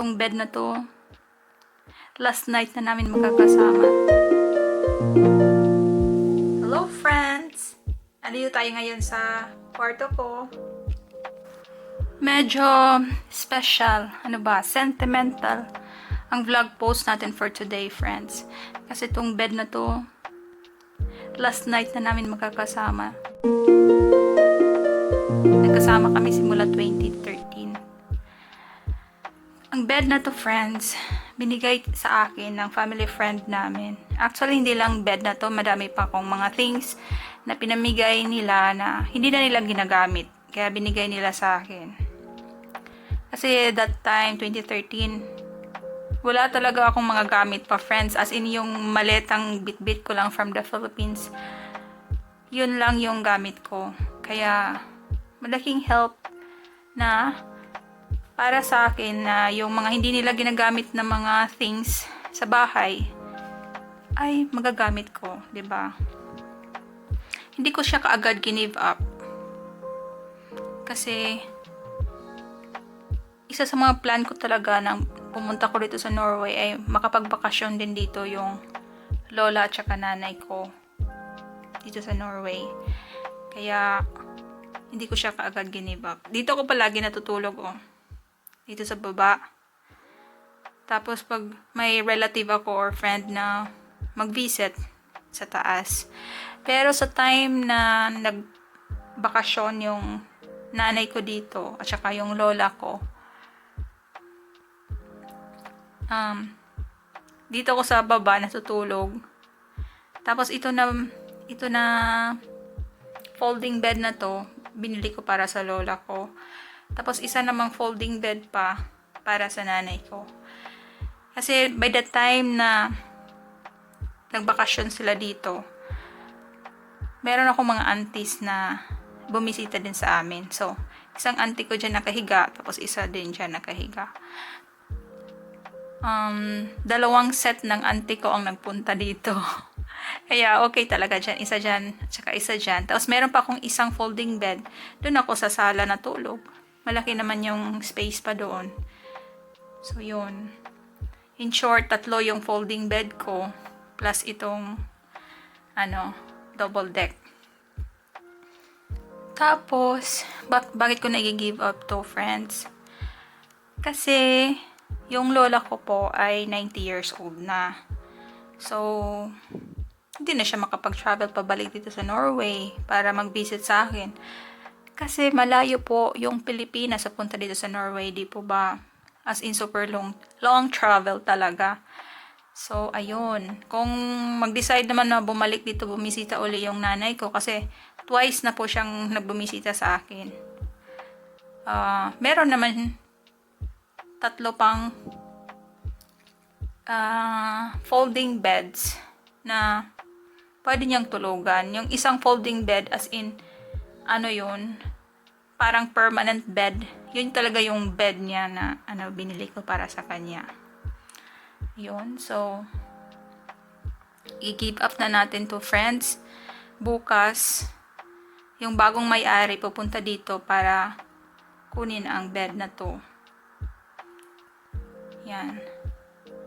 Itong bed na to, last night na namin magkakasama. Hello friends! Andito tayo ngayon sa kwarto ko. Medyo special, sentimental ang vlog post natin for today, friends. Kasi itong bed na to, last night na namin magkakasama. Nagkasama kami simula 2013. Ang bed na to, friends, binigay sa akin ng family friend namin. Actually, hindi lang bed na to, madami pa akong mga things na pinamigay nila na hindi na nila ginagamit. Kaya binigay nila sa akin. Kasi that time, 2013, wala talaga akong mga gamit pa, friends. As in, yung maletang bit-bit ko lang from the Philippines. Yun lang yung gamit ko. Kaya, malaking help na para sa akin na yung mga hindi nila ginagamit na mga things sa bahay ay magagamit ko, 'di ba? Hindi ko siya kaagad give up. Kasi isa sa mga plan ko talaga nang pumunta ko dito sa Norway ay makapagbakasyon din dito yung lola at saka nanay ko dito sa Norway. Kaya hindi ko siya kaagad give up. Dito ako palagi natutulog, dito sa baba. Tapos pag may relative ako or friend na mag-visit sa taas. Pero sa time na nagbakasyon yung nanay ko dito at saka yung lola ko, dito ako sa baba natutulog. Tapos ito na folding bed na to, binili ko para sa lola ko. Tapos isa namang folding bed pa para sa nanay ko. Kasi by the time na nagbakasyon sila dito, meron ako mga aunties na bumisita din sa amin. So, isang auntie ko dyan nakahiga, tapos isa din dyan nakahiga. Dalawang set ng auntie ko ang nagpunta dito. Kaya okay talaga dyan. Isa dyan, tsaka isa dyan. Tapos meron pa akong isang folding bed. Doon ako sa sala natulog. Malaki naman yung space pa doon. So, yun. In short, 3 yung folding bed ko. Plus itong, double deck. Tapos, bakit ko nag-give up to, friends? Kasi, yung lola ko po ay 90 years old na. So, hindi na siya makapag-travel pabalik dito sa Norway para mag-visit sa akin. Kasi malayo po yung Pilipinas sa punta dito sa Norway, di po ba? As in super long travel talaga. So, ayun. Kung mag-decide naman na bumalik dito, bumisita uli yung nanay ko kasi twice na po siyang nagbumisita sa akin. Meron naman 3 pang folding beds na pwede niyang tulugan. Yung isang folding bed as in parang permanent bed. Yun talaga yung bed niya na binili ko para sa kanya. Yun. So, i-give up na natin to, friends. Bukas, yung bagong may-ari pupunta dito para kunin ang bed na to. Yan.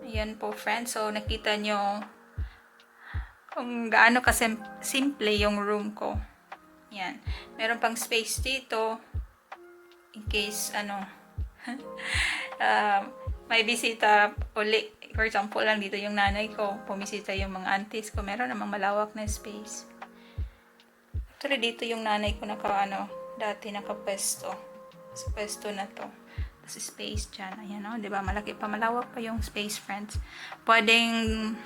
Ayan po, friends. So, nakita nyo kung gaano simple yung room ko. Yan. Meron pang space dito in case may bisita uli. For example lang dito yung nanay ko, pumisita yung mga aunties ko, meron namang malawak na space. Actually dito yung nanay ko dati nakapwesto. Sa pwesto na to. Tapos space dyan. Ayan, diba? Malaki pa, malawak pa yung space, friends. Pwedeng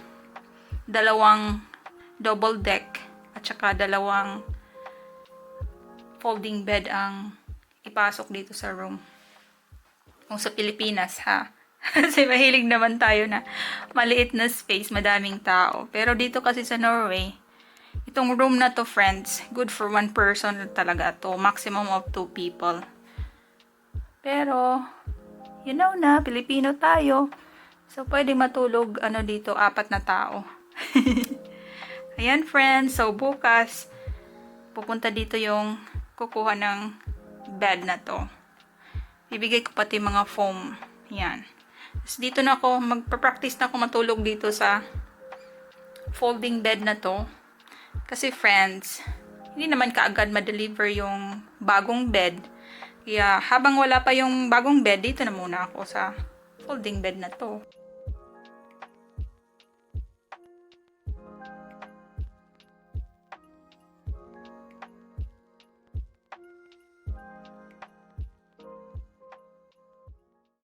2 double deck at saka 2 folding bed ang ipasok dito sa room. Kung sa Pilipinas, ha? Kasi mahilig naman tayo na maliit na space, madaming tao. Pero dito kasi sa Norway, itong room na to, friends, good for 1 person talaga to. Maximum of 2 people. Pero, na, Pilipino tayo. So, pwede matulog, dito, 4 na tao. Ayan, friends. So, bukas, pupunta dito yung kukuha ng bed na to. Bibigay ko pati mga foam. Yan. Tapos dito na ako, magpa-practice na ako matulog dito sa folding bed na to. Kasi friends, hindi naman kaagad ma-deliver yung bagong bed. Kaya habang wala pa yung bagong bed, dito na muna ako sa folding bed na to.